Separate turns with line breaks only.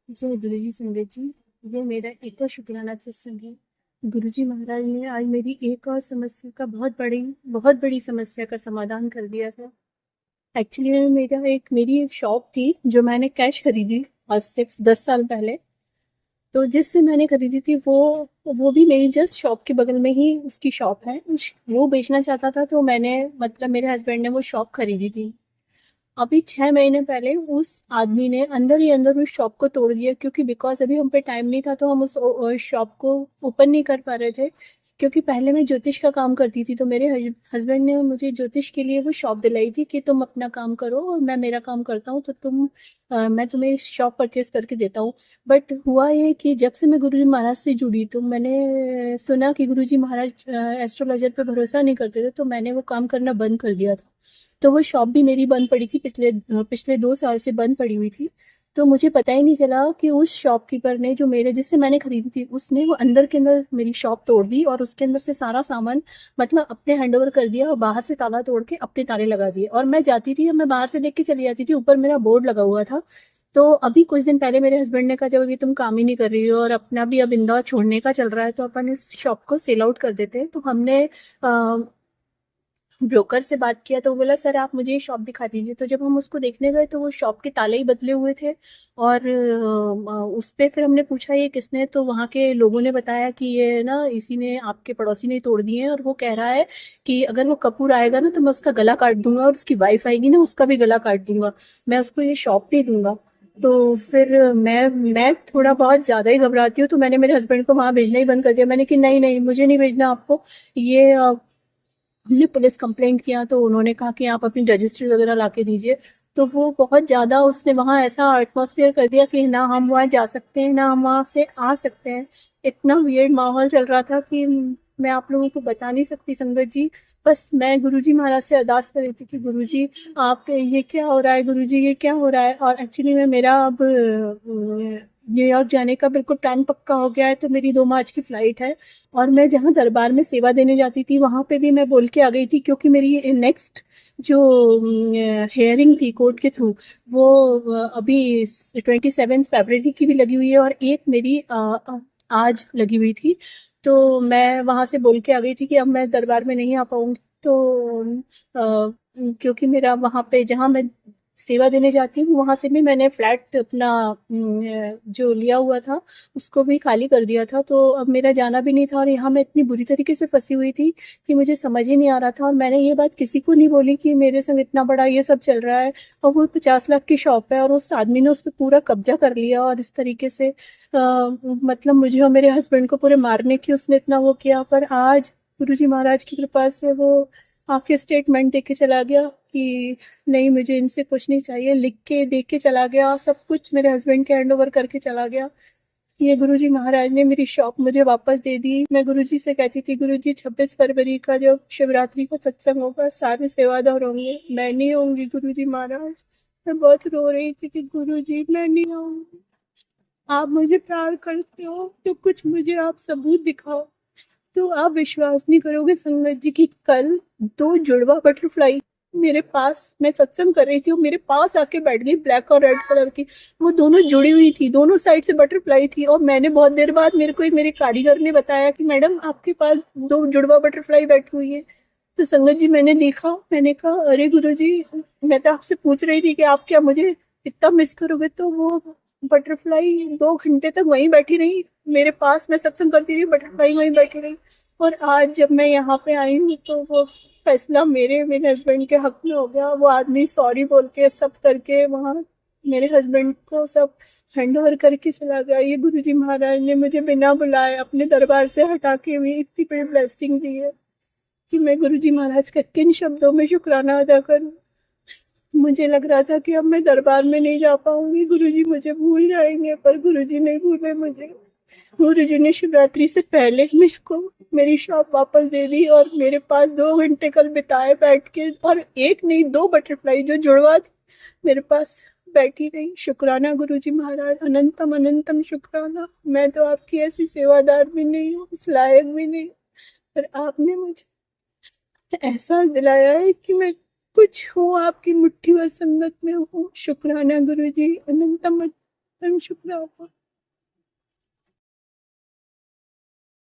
जय गुरु जी संगत जी। ये मेरा एक और शुक्राना सत्संग है। गुरु जी महाराज ने आज मेरी एक और समस्या का बहुत बड़ी समस्या का समाधान कर दिया था। एक्चुअली मेरी एक शॉप थी जो मैंने कैश खरीदी आज से 10 साल पहले। तो जिससे मैंने खरीदी थी वो भी मेरी जस्ट शॉप के बगल में ही उसकी शॉप है। वो बेचना चाहता था तो मैंने मतलब मेरे हस्बैंड ने वो शॉप खरीदी थी। अभी 6 महीने पहले उस आदमी ने अंदर ही अंदर उस शॉप को तोड़ दिया, क्योंकि बिकॉज अभी हम पे टाइम नहीं था तो हम उस शॉप को ओपन नहीं कर पा रहे थे। क्योंकि पहले मैं ज्योतिष का काम करती थी तो मेरे हस्बैंड ने मुझे ज्योतिष के लिए वो शॉप दिलाई थी कि तुम अपना काम करो और मैं मेरा काम करता हूँ, तो मैं तुम्हें शॉप परचेज करके देता हूँ। बट हुआ ये कि जब से मैं गुरुजी महाराज से जुड़ी तो मैंने सुना कि गुरुजी महाराज एस्ट्रोलॉजर पे भरोसा नहीं करते थे, तो मैंने वो काम करना बंद कर दिया था। तो वो शॉप भी मेरी बंद पड़ी थी, पिछले पिछले 2 साल से बंद पड़ी हुई थी। तो मुझे पता ही नहीं चला कि उस शॉपकीपर ने जो मेरे जिससे मैंने खरीदी थी उसने वो अंदर के अंदर मेरी शॉप तोड़ दी और उसके अंदर से सारा सामान मतलब अपने हैंड ओवर कर दिया और बाहर से ताला तोड़ के अपने ताले लगा दिए। और मैं जाती थी, मैं बाहर से देख के चली जाती थी, ऊपर मेरा बोर्ड लगा हुआ था। तो अभी कुछ दिन पहले मेरे हस्बैंड ने कहा जब अभी तुम काम ही नहीं कर रही हो और अपना भी अब इंदौर छोड़ने का चल रहा है तो अपन इस शॉप को सेल आउट कर देते हैं। तो हमने ब्रोकर से बात किया तो वो बोला सर आप मुझे ये शॉप दिखा दीजिए। तो जब हम उसको देखने गए तो वो शॉप के ताले ही बदले हुए थे। और उस पे फिर हमने पूछा ये किसने, तो वहाँ के लोगों ने बताया कि ये ना इसी ने आपके पड़ोसी ने तोड़ दिए हैं और वो कह रहा है कि अगर वो कपूर आएगा ना तो मैं उसका गला काट दूंगा और उसकी वाइफ आएगी ना उसका भी गला काट दूंगा, मैं उसको ये शॉप नहीं दूंगा। तो फिर मैं थोड़ा बहुत ज्यादा ही घबराती हूँ तो मैंने मेरे हस्बैंड को वहां भेजना ही बंद कर दिया। मैंने कि नहीं नहीं मुझे नहीं भेजना आपको ये हमने पुलिस कंप्लेंट किया तो उन्होंने कहा कि आप अपनी रजिस्ट्री वगैरह ला के दीजिए। तो वो बहुत ज़्यादा उसने वहाँ ऐसा एटमॉस्फेयर कर दिया कि ना हम वहाँ जा सकते हैं ना हम वहाँ से आ सकते हैं। इतना वियर्ड माहौल चल रहा था कि मैं आप लोगों को बता नहीं सकती संगत जी। बस मैं गुरुजी महाराज से अरदास कर रही थी कि गुरुजी आप ये क्या हो रहा है, गुरुजी ये क्या हो रहा है। और एक्चुअली में मेरा अब न्यूयॉर्क जाने का बिल्कुल प्लान पक्का हो गया है, तो मेरी 2 मार्च की फ्लाइट है। और मैं जहाँ दरबार में सेवा देने जाती थी वहां पे भी मैं बोल के आ गई थी, क्योंकि मेरी नेक्स्ट जो हेयरिंग थी कोर्ट के थ्रू वो अभी 27 फरवरी की भी लगी हुई है और एक मेरी आज लगी हुई थी। तो मैं वहां से बोल के आ गई थी कि अब मैं दरबार में नहीं आ पाऊंगी। तो क्योंकि मेरा वहां पे जहाँ मैं सेवा देने जाती हूँ वहां से भी मैंने फ्लैट अपना जो लिया हुआ था उसको भी खाली कर दिया था। तो अब मेरा जाना भी नहीं था और यहाँ मैं इतनी बुरी तरीके से फंसी हुई थी कि मुझे समझ ही नहीं आ रहा था। और मैंने ये बात किसी को नहीं बोली कि मेरे संग इतना बड़ा ये सब चल रहा है। और वो 50 लाख की शॉप है और उस आदमी ने उस पर पूरा कब्जा कर लिया और इस तरीके से मतलब मुझे और मेरे हस्बैंड को पूरे मारने की उसने इतना वो किया। पर आज गुरुजी महाराज की कृपा से वो आके स्टेटमेंट दे के चला गया कि नहीं मुझे इनसे कुछ नहीं चाहिए, लिख के दे के चला गया, सब कुछ मेरे हस्बैंड के हैंड ओवर करके चला गया। ये गुरुजी महाराज ने मेरी शॉप मुझे वापस दे दी। मैं गुरुजी से कहती थी गुरुजी 26 फरवरी का जो शिवरात्रि का सत्संग होगा सारे सेवादार होंगे, मैं नहीं होंगी गुरुजी महाराज। मैं बहुत रो रही थी कि गुरुजी मैं नहीं आऊंगी, आप मुझे प्यार करते हो तो कुछ मुझे आप सबूत दिखाओ। तो आप विश्वास नहीं करोगे संगत जी की कल 2 जुड़वा बटरफ्लाई मेरे पास, मैं सत्संग कर रही थी, वो मेरे पास आके बैठ गई, ब्लैक और रेड कलर की। वो दोनों जुड़ी हुई थी, दोनों साइड से बटरफ्लाई थी। और मैंने बहुत देर बाद मेरे को एक मेरे कारीगर ने बताया कि मैडम आपके पास 2 जुड़वा बटरफ्लाई बैठी हुई है। तो संगत जी मैंने देखा, मैंने कहा अरे गुरु जी मैं तो आपसे पूछ रही थी कि आप क्या मुझे इतना मिस करोगे। तो वो बटरफ्लाई 2 घंटे तक वहीं बैठी रही मेरे पास, मैं सत्संग करती रही, बटरफ्लाई वहीं बैठी रही। और आज जब मैं यहाँ पे आई हूँ तो वो फैसला मेरे मेरे हस्बैंड के हक में हो गया। वो आदमी सॉरी बोल के सब करके वहाँ मेरे हस्बैंड को सब हैंड ओवर करके चला गया। ये गुरुजी महाराज ने मुझे बिना बुलाए अपने दरबार से हटा के भी इतनी बड़ी ब्लेसिंग दी है कि मैं गुरुजी महाराज का किन शब्दों में शुक्राना अदा करूं। मुझे लग रहा था कि अब मैं दरबार में नहीं जा पाऊंगी, गुरुजी मुझे भूल जाएंगे, पर गुरुजी नहीं भूले मुझे। गुरुजी ने शिवरात्रि से पहले मेरे को मेरी शॉप वापस दे दी और मेरे पास 2 घंटे कल बिताए बैठ के, और एक नहीं 2 बटरफ्लाई जो जुड़वा थी मेरे पास बैठी रही। शुक्राना गुरुजी महाराज, अनंतम अनंतम शुक्राना। मैं तो आपकी ऐसी सेवादार भी नहीं हूँ, इस लायक भी नहीं, पर आपने मुझे एहसास दिलाया है कि मैं कुछ हूँ, आपकी मुट्ठी भर संगत में हूँ। शुक्राना गुरु जी, अनंतम मैम शुक्रिया आपका।